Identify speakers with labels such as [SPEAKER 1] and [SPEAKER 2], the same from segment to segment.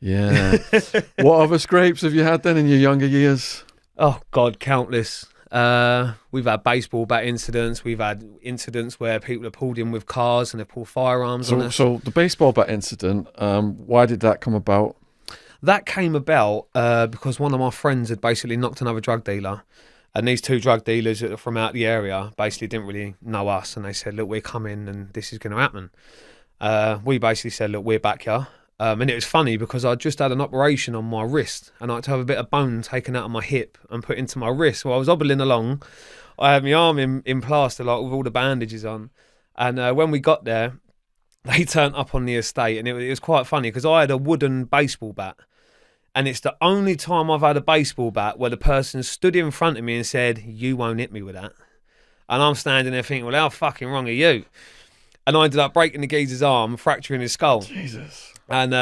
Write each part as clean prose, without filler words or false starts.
[SPEAKER 1] Yeah. What other scrapes have you had then in your younger years?
[SPEAKER 2] Oh, God, countless. We've had baseball bat incidents. We've had incidents where people have pulled in with cars and have pulled firearms on us.
[SPEAKER 1] So the baseball bat incident, why did that come about?
[SPEAKER 2] That came about because one of my friends had basically knocked another drug dealer. And these two drug dealers that are from out the area basically didn't really know us. And they said, look, we're coming and this is going to happen. We basically said, look, we're back here. And it was funny because I just had an operation on my wrist and I had to have a bit of bone taken out of my hip and put into my wrist. Well, I was hobbling along. I had my arm in plaster, like with all the bandages on. And when we got there, they turned up on the estate and it was quite funny because I had a wooden baseball bat. And it's the only time I've had a baseball bat where the person stood in front of me and said, you won't hit me with that. And I'm standing there thinking, well, how fucking wrong are you? And I ended up breaking the geezer's arm, fracturing his skull.
[SPEAKER 1] Jesus.
[SPEAKER 2] And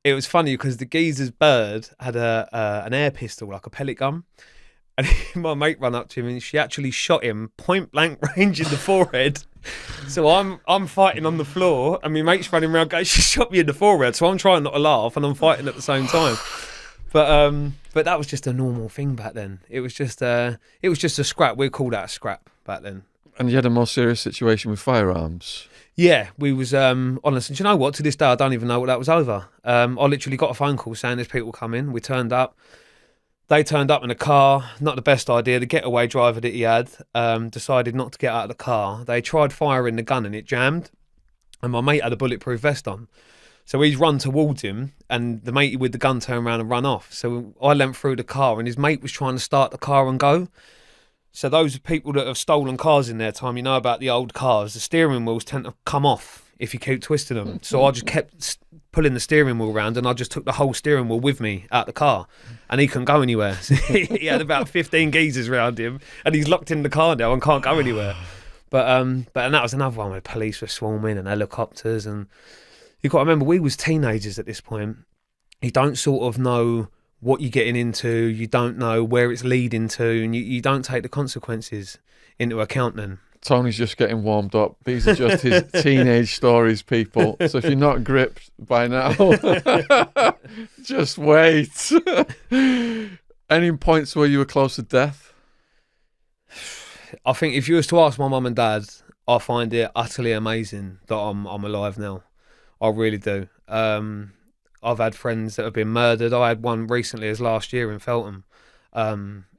[SPEAKER 2] it was funny because the geezer's bird had an air pistol, like a pellet gun. And my mate ran up to him and she actually shot him point blank range in the forehead. So I'm fighting on the floor and my mate's running around going, she shot me in the forehead. So I'm trying not to laugh and I'm fighting at the same time. But that was just a normal thing back then. It was just a scrap. We called that a scrap back then.
[SPEAKER 1] And you had a more serious situation with firearms.
[SPEAKER 2] Yeah, we was honestly. Do you know what? To this day, I don't even know what that was over. I literally got a phone call saying there's people coming. We turned up. They turned up in a car. Not the best idea. The getaway driver that he had decided not to get out of the car. They tried firing the gun and it jammed. And my mate had a bulletproof vest on. So he's run towards him and the mate with the gun turned around and run off. So I leant through the car and his mate was trying to start the car and go. So those people that have stolen cars in their time, you know about the old cars, the steering wheels tend to come off if you keep twisting them. So I just kept pulling the steering wheel around and I just took the whole steering wheel with me out the car and he couldn't go anywhere. So he had about 15 geezers around him and he's locked in the car now and can't go anywhere. But and that was another one where police were swarming and helicopters and you've got to remember we was teenagers at this point. You don't sort of know what you're getting into, you don't know where it's leading to, and you don't take the consequences into account then.
[SPEAKER 1] Tony's just getting warmed up. These are just his teenage stories, people. So if you're not gripped by now, just wait. Any points where you were close to death?
[SPEAKER 2] I think if you was to ask my mum and dad, I find it utterly amazing that I'm alive now. I really do. I've had friends that have been murdered. I had one recently as last year in Feltham.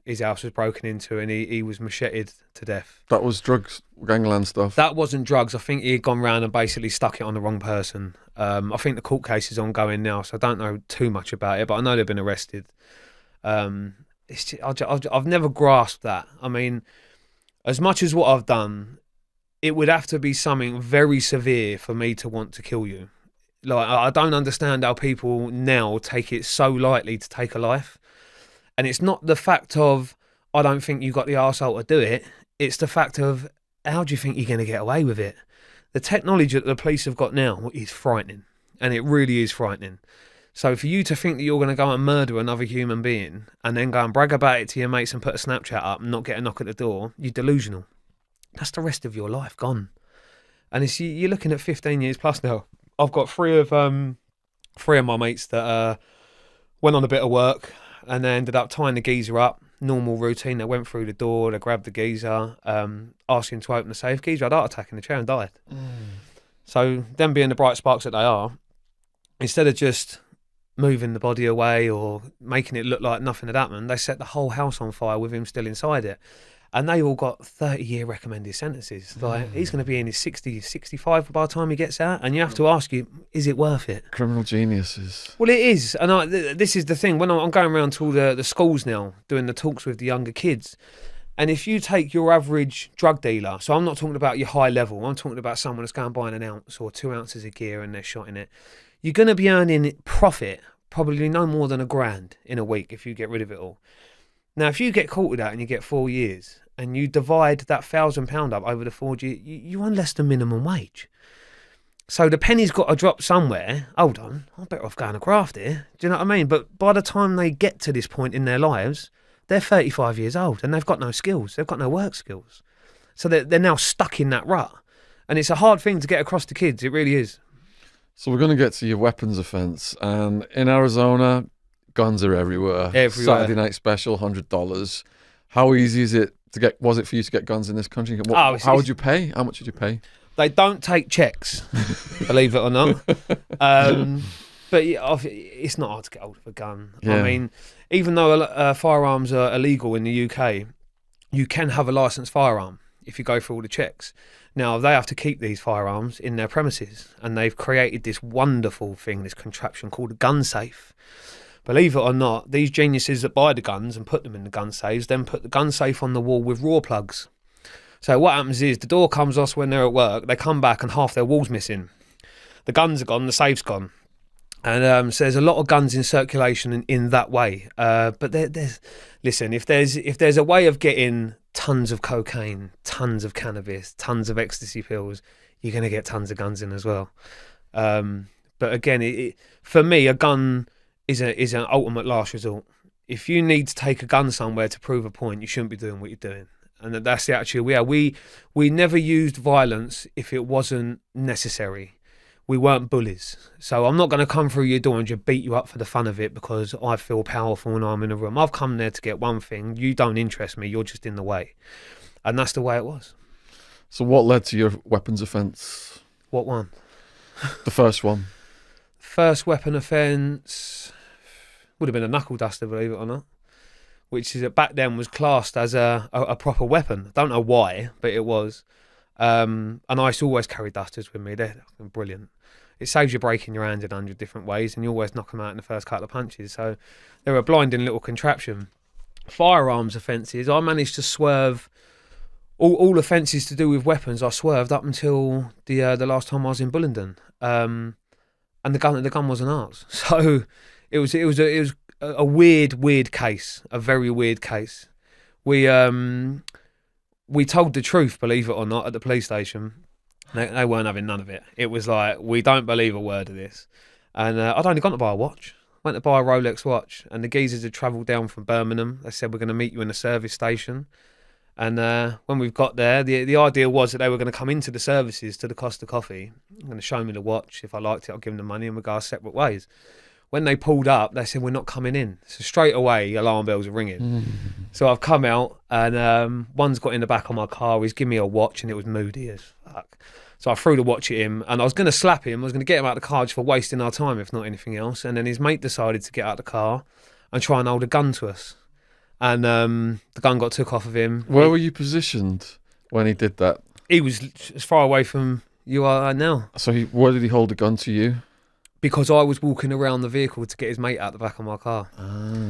[SPEAKER 2] His house was broken into and he was macheted to death.
[SPEAKER 1] That was drugs, gangland stuff?
[SPEAKER 2] That wasn't drugs. I think he had gone round and basically stuck it on the wrong person. I think the court case is ongoing now, so I don't know too much about it, but I know they've been arrested. I've never grasped that. I mean, as much as what I've done, it would have to be something very severe for me to want to kill you. Like, I don't understand how people now take it so lightly to take a life. And it's not the fact of, I don't think you got the arsehole to do it. It's the fact of, how do you think you're going to get away with it? The technology that the police have got now is frightening. And it really is frightening. So for you to think that you're going to go and murder another human being and then go and brag about it to your mates and put a Snapchat up and not get a knock at the door, you're delusional. That's the rest of your life gone. And you're looking at 15 years plus now. I've got three of my mates that went on a bit of work and they ended up tying the geezer up. Normal routine. They went through the door, they grabbed the geezer, asked him to open the safe. Geezer had a heart attack in the chair and died. So them being the bright sparks that they are, instead of just moving the body away or making it look like nothing had happened, they set the whole house on fire with him still inside it. And they all got 30-year recommended sentences. Like, he's going to be in his 60s, 65 by the time he gets out. And you have to ask you, is it worth it?
[SPEAKER 1] Criminal geniuses.
[SPEAKER 2] Well, it is. And this is the thing. When I'm going around to all the schools now, doing the talks with the younger kids, and if you take your average drug dealer, so I'm not talking about your high level, I'm talking about someone that's going buying an ounce or 2 ounces of gear and they're shotting it, you're going to be earning profit probably no more than $1,000 in a week if you get rid of it all. Now, if you get caught with that and you get 4 years and you divide that £1,000 up over the 4 years, you earn less than minimum wage. So the penny's got to drop somewhere. Hold on, I'm better off going to graft here. Do you know what I mean? But by the time they get to this point in their lives, they're 35 years old and they've got no skills. They've got no work skills. So they're now stuck in that rut. And it's a hard thing to get across to kids. It really is.
[SPEAKER 1] So we're going to get to your weapons offence. And in Arizona, guns are everywhere.
[SPEAKER 2] Everywhere.
[SPEAKER 1] Saturday night special, $100. How easy is it to get? Was it for you to get guns in this country? How would you pay? How much did you pay?
[SPEAKER 2] They don't take checks, believe it or not. But it's not hard to get hold of a gun.
[SPEAKER 1] Yeah.
[SPEAKER 2] I mean, even though firearms are illegal in the UK, you can have a licensed firearm if you go through all the checks. Now, they have to keep these firearms in their premises, and they've created this wonderful thing, this contraption called a gun safe. Believe it or not, these geniuses that buy the guns and put them in the gun safes then put the gun safe on the wall with raw plugs. So what happens is the door comes off when they're at work, they come back and half their wall's missing. The guns are gone, the safe's gone. And so there's a lot of guns in circulation in that way. But listen, if there's a way of getting tons of cocaine, tons of cannabis, tons of ecstasy pills, you're going to get tons of guns in as well. But again, for me, a gun is an ultimate last resort. If you need to take a gun somewhere to prove a point, you shouldn't be doing what you're doing. And that's the actual we never used violence if it wasn't necessary. We weren't bullies. So I'm not going to come through your door and just beat you up for the fun of it because I feel powerful and I'm in a room. I've come there to get one thing. You don't interest me. You're just in the way. And that's the way it was.
[SPEAKER 1] So what led to your weapons offence?
[SPEAKER 2] What one?
[SPEAKER 1] The first one.
[SPEAKER 2] First weapon offence would have been a knuckle duster, believe it or not, which is back then was classed as a proper weapon. I don't know why, but it was. And I used to always carry dusters with me. They're brilliant. It saves you breaking your hand in 100 different ways, and you always knock them out in the first couple of punches. So they're a blinding little contraption. Firearms offences, I managed to swerve all offences to do with weapons. I swerved up until the last time I was in Bullingdon, and the gun wasn't ours. So it was a weird case, a very weird case. We told the truth, believe it or not, at the police station. They weren't having none of it. It was like, we don't believe a word of this. And I'd only gone to buy a watch. Went to buy a Rolex watch. And the geezers had travelled down from Birmingham. They said, we're going to meet you in a service station. And when we've got there, the idea was that they were going to come into the services to the Costa Coffee. They're going to show me the watch. If I liked it, I'll give them the money and we'll go our separate ways. When they pulled up, they said, we're not coming in. So straight away, alarm bells are ringing. So I've come out and one's got in the back of my car. He's given me a watch and it was moody as fuck. So I threw the watch at him and I was going to slap him. I was going to get him out of the car just for wasting our time, if not anything else. And then his mate decided to get out of the car and try and hold a gun to us. And the gun got took off of him.
[SPEAKER 1] Where were you positioned when he did that?
[SPEAKER 2] He was as far away from you are now.
[SPEAKER 1] So where did he hold the gun to you?
[SPEAKER 2] Because I was walking around the vehicle to get his mate out the back of my car.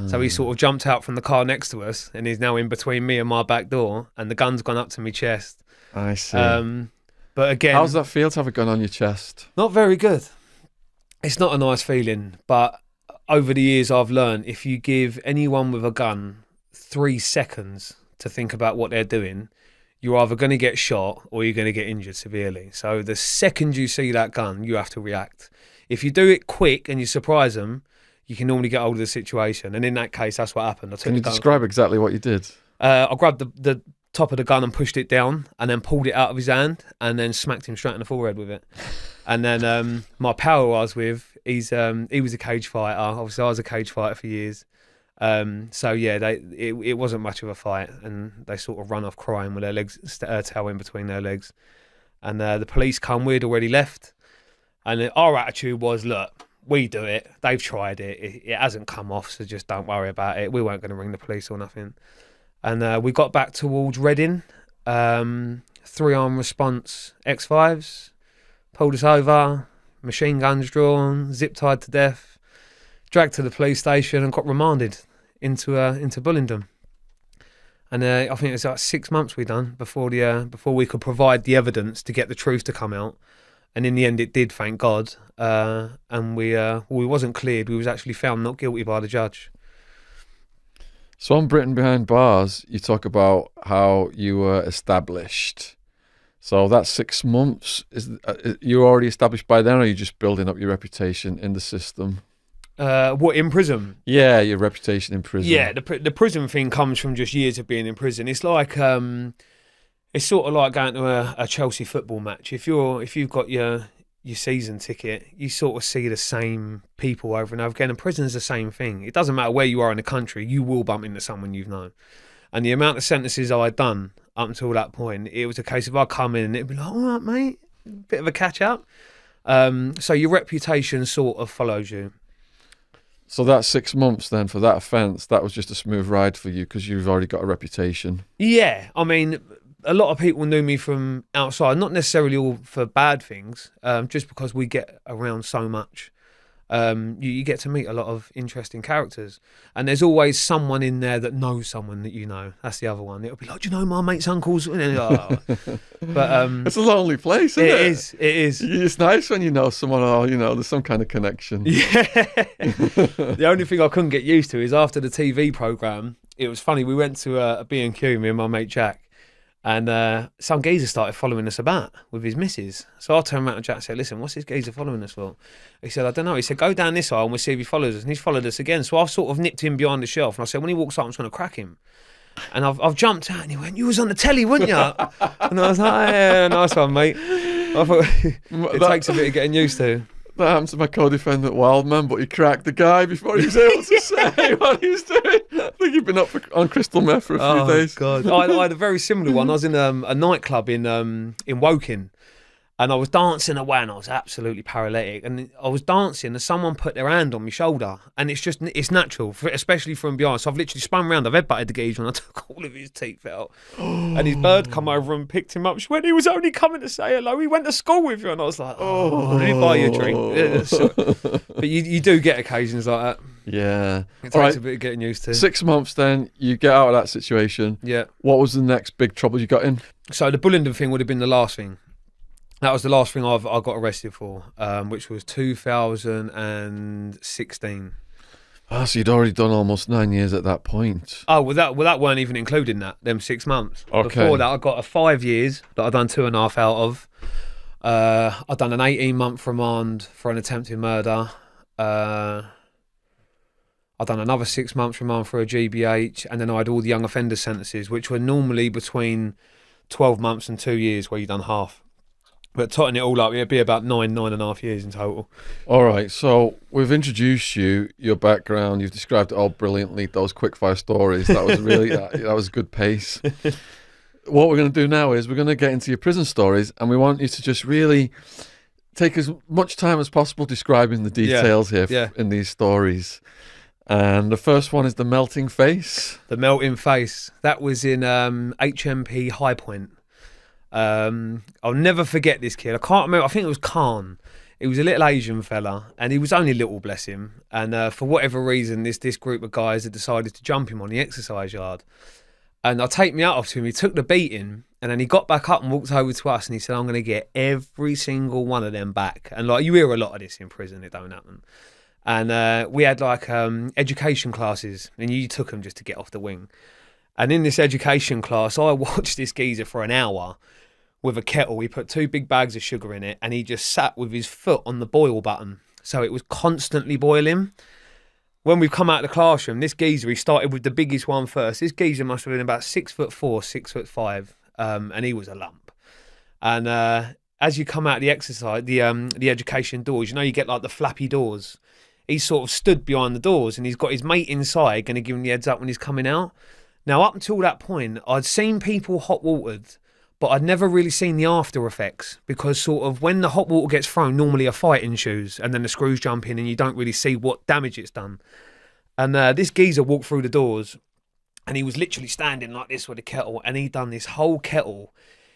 [SPEAKER 2] So he sort of jumped out from the car next to us and he's now in between me and my back door and the gun's gone up to my chest.
[SPEAKER 1] I see.
[SPEAKER 2] But again...
[SPEAKER 1] How does that feel to have a gun on your chest?
[SPEAKER 2] Not very good. It's not a nice feeling, but over the years I've learned if you give anyone with a gun 3 seconds to think about what they're doing, you're either going to get shot or you're going to get injured severely. So the second you see that gun, you have to react. If you do it quick and you surprise them, you can normally get hold of the situation. And in that case, that's what happened.
[SPEAKER 1] Can you describe exactly what you did?
[SPEAKER 2] I grabbed the top of the gun and pushed it down and then pulled it out of his hand and then smacked him straight in the forehead with it. And then my pal I was with, he was a cage fighter. Obviously, I was a cage fighter for years. So yeah, it wasn't much of a fight, and they sort of run off crying with their legs, tail in between their legs. And the police come, we'd already left. And our attitude was, look, we do it. They've tried it. It hasn't come off, so just don't worry about it. We weren't going to ring the police or nothing. And we got back towards Reading, 3-arm response X5s, pulled us over, machine guns drawn, zip tied to death, dragged to the police station and got remanded into Bullingdon. And I think it was like 6 months we done before we could provide the evidence to get the truth to come out. And in the end, it did, thank God. And we wasn't cleared. We was actually found not guilty by the judge.
[SPEAKER 1] So on Britain Behind Bars, you talk about how you were established. So that 6 months, is you already established by then, or are you just building up your reputation in the system?
[SPEAKER 2] What, in prison?
[SPEAKER 1] Yeah, your reputation in prison.
[SPEAKER 2] Yeah, the prison thing comes from just years of being in prison. It's like... it's sort of like going to a Chelsea football match. If you've got your your season ticket, you sort of see the same people over and over again. And prison's the same thing. It doesn't matter where you are in the country, you will bump into someone you've known. And the amount of sentences I'd done up until that point, it was a case of I come in and it'd be like, all right, mate, bit of a catch up. So your reputation sort of follows you.
[SPEAKER 1] So that 6 months then for that offence, that was just a smooth ride for you because you've already got a reputation.
[SPEAKER 2] Yeah, I mean, a lot of people knew me from outside, not necessarily all for bad things, just because we get around so much. You get to meet a lot of interesting characters, and there's always someone in there that knows someone that you know. That's the other one. It'll be like, do you know my mate's uncle's? But
[SPEAKER 1] it's a lonely place, isn't it?
[SPEAKER 2] It is.
[SPEAKER 1] It's nice when you know someone, or there's some kind of connection.
[SPEAKER 2] Yeah. The only thing I couldn't get used to is after the TV program. It was funny. We went to a B&Q, me and my mate Jack. And some geezer started following us about with his missus. So I turned around to Jack and said, listen, what's this geezer following us for? He said, I don't know. He said, go down this aisle and we'll see if he follows us. And he's followed us again. So I've sort of nipped him behind the shelf. And I said, when he walks up, I'm just going to crack him. And I've jumped out and he went, you was on the telly, weren't you? And I was like, yeah, nice one, mate. I thought it takes a bit of getting used to.
[SPEAKER 1] That happened to my co-defendant Wildman, but he cracked the guy before he was able to say what he was doing. I think he'd been up on crystal meth for a few days.
[SPEAKER 2] God. I had a very similar one. I was in a nightclub in Woking, and I was dancing away, and I was absolutely paralytic. And I was dancing, and someone put their hand on my shoulder, and it's natural, especially from behind. So I've literally spun around. I've headbutted the geezer, and I took all of his teeth out. And his bird come over and picked him up. She went, he was only coming to say hello. He went to school with you, and I was like, let me buy you a drink. But you do get occasions like that.
[SPEAKER 1] Yeah.
[SPEAKER 2] It takes a bit of getting used to.
[SPEAKER 1] 6 months then, you get out of that situation.
[SPEAKER 2] Yeah.
[SPEAKER 1] What was the next big trouble you got in?
[SPEAKER 2] So the Bullingdon thing would have been the last thing. That was the last thing I got arrested for, which was 2016.
[SPEAKER 1] So you'd already done almost 9 years at that point.
[SPEAKER 2] Oh, that weren't even including them 6 months.
[SPEAKER 1] Okay.
[SPEAKER 2] Before that, I got a 5 years that I'd done 2.5 out of. I'd done an 18-month remand for an attempted murder. I'd done another 6 months remand for a GBH, and then I had all the young offender sentences, which were normally between 12 months and 2 years, where you'd done half. But totting it all up, it'd be about 9.5 years in total. All
[SPEAKER 1] right, so we've introduced you, your background. You've described it all brilliantly. Those quickfire stories. That was really that was good pace. What we're going to do now is we're going to get into your prison stories, and we want you to just really take as much time as possible describing the details here in these stories. And the first one is the melting face.
[SPEAKER 2] The melting face. That was in HMP High Point. I'll never forget this kid. I can't remember. I think it was Khan. He was a little Asian fella, and he was only little, bless him. And for whatever reason, this group of guys had decided to jump him on the exercise yard. And I take me out of him. He took the beating, and then he got back up and walked over to us, and he said, "I'm going to get every single one of them back." And like you hear a lot of this in prison, it don't happen. And we had like education classes, and you took them just to get off the wing. And in this education class, I watched this geezer for an hour with a kettle. He put 2 big bags of sugar in it, and he just sat with his foot on the boil button. So it was constantly boiling. When we come out of the classroom, this geezer, he started with the biggest one first. This geezer must have been about 6'4", 6'5", and he was a lump. And as you come out of the exercise, the education doors, you get like the flappy doors. He sort of stood behind the doors, and he's got his mate inside, going to give him the heads up when he's coming out. Now, up until that point, I'd seen people hot watered, but I'd never really seen the after effects, because sort of when the hot water gets thrown, normally a fight ensues, and then the screws jump in and you don't really see what damage it's done. And this geezer walked through the doors, and he was literally standing like this with a kettle, and he'd done this whole kettle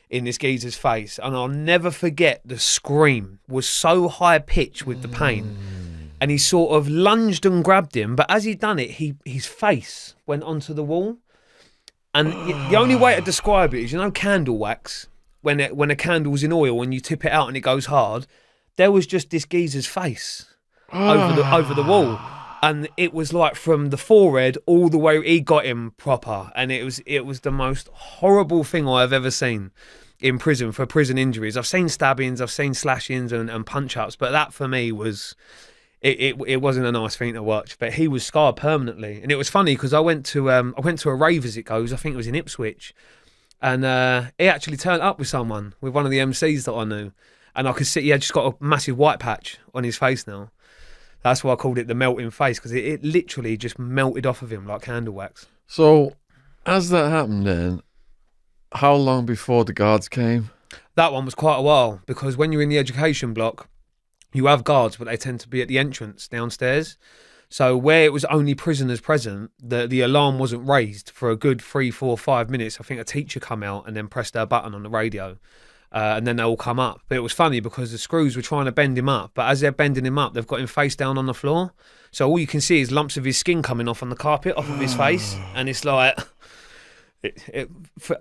[SPEAKER 2] in this geezer's face. And I'll never forget, the scream was so high pitched with the pain. And he sort of lunged and grabbed him, but as he'd done it, his face went onto the wall. And the only way to describe it is, candle wax, when a candle's in oil and you tip it out and it goes hard, there was just this geezer's face over the wall. And it was like from the forehead all the way, he got him proper. And it was the most horrible thing I've ever seen in prison for prison injuries. I've seen stabbings, I've seen slashings and punch-ups, but that for me was... It wasn't a nice thing to watch, but he was scarred permanently. And it was funny because I went to a rave, as it goes. I think it was in Ipswich, and he actually turned up with one of the MCs that I knew, and I could see he had just got a massive white patch on his face now. That's why I called it the melting face, because it literally just melted off of him like candle wax.
[SPEAKER 1] So, as that happened then, how long before the guards came?
[SPEAKER 2] That one was quite a while, because when you're in the education block, you have guards, but they tend to be at the entrance downstairs. So where it was only prisoners present, the alarm wasn't raised for a good 3, 4, 5 minutes. I think a teacher come out and then pressed their button on the radio. And then they all come up. But it was funny because the screws were trying to bend him up. But as they're bending him up, they've got him face down on the floor. So all you can see is lumps of his skin coming off on the carpet, off of his face. And it's like...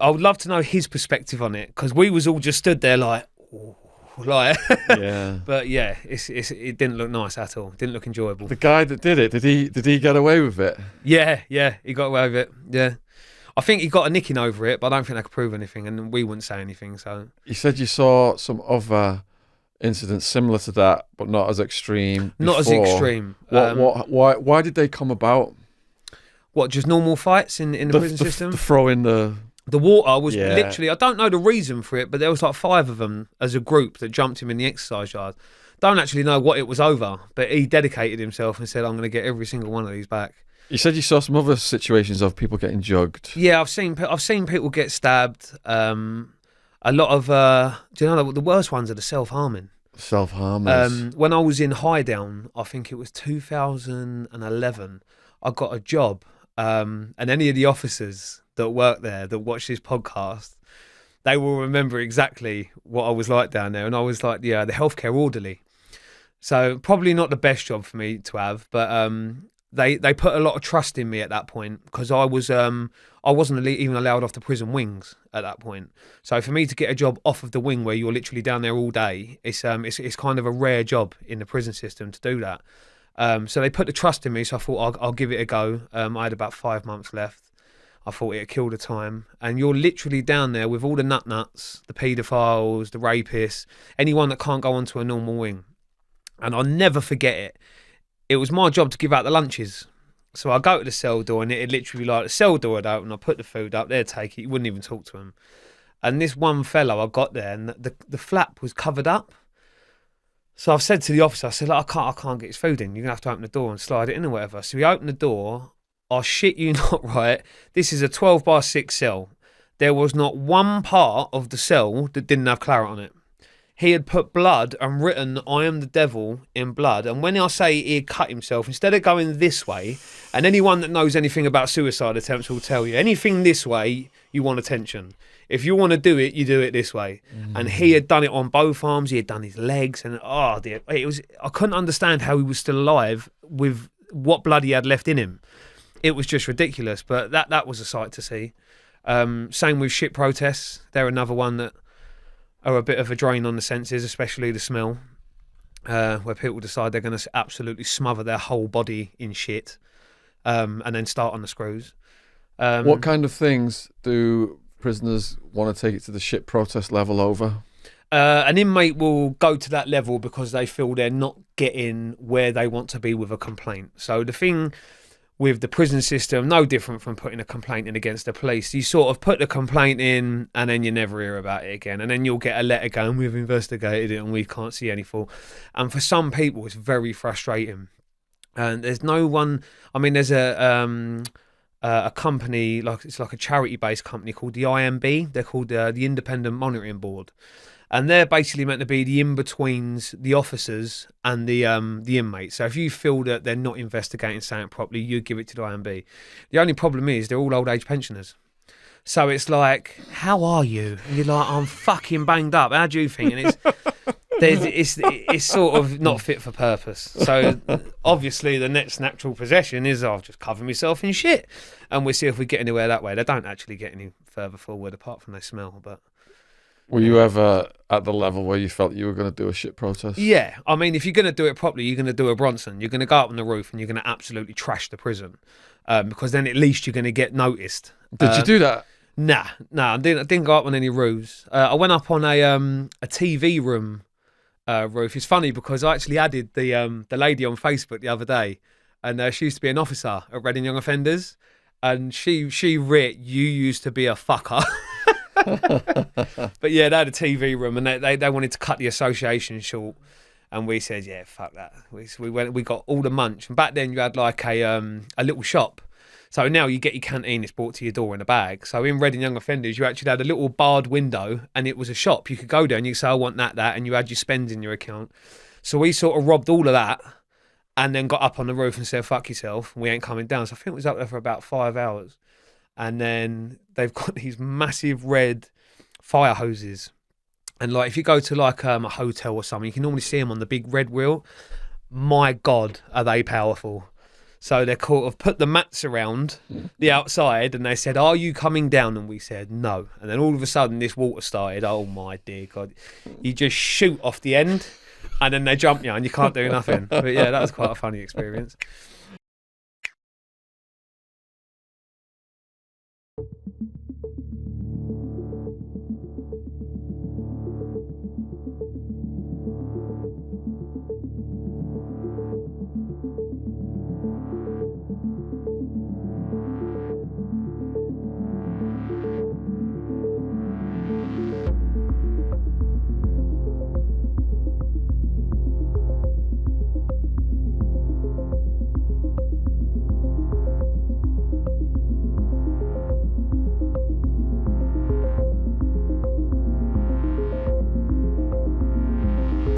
[SPEAKER 2] I would love to know his perspective on it, because we was all just stood there like... Ooh. Like,
[SPEAKER 1] Yeah.
[SPEAKER 2] But yeah, it didn't look nice at all. It didn't look enjoyable.
[SPEAKER 1] The guy that did it, did he get away with it?
[SPEAKER 2] Yeah, he got away with it. Yeah, I think he got a nicking over it, but I don't think they could prove anything, and we wouldn't say anything. So
[SPEAKER 1] You said you saw some other incidents similar to that, but not as extreme.
[SPEAKER 2] not as
[SPEAKER 1] before.
[SPEAKER 2] extreme.
[SPEAKER 1] Why did they come about?
[SPEAKER 2] What, just normal fights in the prison system?
[SPEAKER 1] The throw in the...
[SPEAKER 2] The water was
[SPEAKER 1] Yeah.
[SPEAKER 2] literally, I don't know the reason for it, but there was like 5 of them as a group that jumped him in the exercise yard. Don't actually know what it was over, but he dedicated himself and said, I'm going to get every single one of these back.
[SPEAKER 1] You said you saw some other situations of people getting jugged.
[SPEAKER 2] Yeah, I've seen people get stabbed. A lot of, do you know, the worst ones are the self-harming.
[SPEAKER 1] Self-harmers.
[SPEAKER 2] When I was in Highdown, I think it was 2011, I got a job, and any of the officers that work there that watch this podcast, they will remember exactly what I was like down there. And I was like, the healthcare orderly. So probably not the best job for me to have, but they put a lot of trust in me at that point, because I wasn't even allowed off the prison wings at that point. So for me to get a job off of the wing where you're literally down there all day, it's kind of a rare job in the prison system to do that. So they put the trust in me, so I thought I'll give it a go. I had about 5 months left. I thought it'd kill the time. And you're literally down there with all the nut-nuts, the paedophiles, the rapists, anyone that can't go onto a normal wing. And I'll never forget it. It was my job to give out the lunches. So I go to the cell door, and it'd literally be like the cell door would open, I put the food up, they'd take it, you wouldn't even talk to them. And this one fellow, I got there, and the flap was covered up. So I've said to the officer, I said, I can't get his food in. You're going to have to open the door and slide it in or whatever. So he opened the door. I shit you not, right? This is a 12-by-6 cell. There was not one part of the cell that didn't have claret on it. He had put blood and written, I am the devil in blood. And when I say he had cut himself, instead of going this way, and anyone that knows anything about suicide attempts will tell you, anything this way, you want attention. If you want to do it, you do it this way. And he had done it on both arms. He had done his legs. And oh dear, I couldn't understand how he was still alive with what blood he had left in him. It was just ridiculous. But that was a sight to see. Same with shit protests. They're another one that are a bit of a drain on the senses, especially the smell, where people decide they're going to absolutely smother their whole body in shit, and then start on the screws.
[SPEAKER 1] What kind of things do prisoners want to take it to the shit protest level over?
[SPEAKER 2] An inmate will go to that level because they feel they're not getting where they want to be with a complaint. So the thing with the prison system, no different from putting a complaint in against the police. You sort of put the complaint in and then you never hear about it again. And then you'll get a letter going, we've investigated it and we can't see any fault. And for some people, it's very frustrating. And there's no one, I mean, there's a company, it's like a charity-based company called the IMB. They're called the Independent Monitoring Board. And they're basically meant to be the in-betweens, the officers and the inmates. So if you feel that they're not investigating something properly, you give it to the IMB. The only problem is they're all old age pensioners. So it's like, how are you? And you're like, I'm fucking banged up. How do you think? And it's sort of not fit for purpose. So obviously the next natural possession is I'll just cover myself in shit. And we'll see if we get anywhere that way. They don't actually get any further forward apart from they smell, but...
[SPEAKER 1] Were you ever at the level where you felt you were going to do a shit protest?
[SPEAKER 2] Yeah. I mean, if you're going to do it properly, you're going to do a Bronson. You're going to go up on the roof and you're going to absolutely trash the prison, because then at least you're going to get noticed.
[SPEAKER 1] Did you do that?
[SPEAKER 2] Nah. I didn't go up on any roofs. I went up on a TV room roof. It's funny because I actually added the lady on Facebook the other day, and she used to be an officer at Reading Young Offenders, and she writ, you used to be a fucker. But yeah, they had a TV room, and they wanted to cut the association short. And we said, yeah, fuck that. We got all the munch. And back then you had like a little shop. So now you get your canteen, it's brought to your door in a bag. So in Reading Young Offenders, you actually had a little barred window, and it was a shop. You could go there and you say, I want that, and you had your spends in your account. So we sort of robbed all of that and then got up on the roof and said, fuck yourself, we ain't coming down. So I think it was up there for about 5 hours. And then they've got these massive red fire hoses. And like, if you go to like a hotel or something, you can normally see them on the big red wheel. My God, are they powerful. So they kind of put the mats around the outside, and they said, are you coming down? And we said, no. And then all of a sudden this water started. Oh my dear God. You just shoot off the end, and then they jump you and you can't do nothing. But yeah, that was quite a funny experience.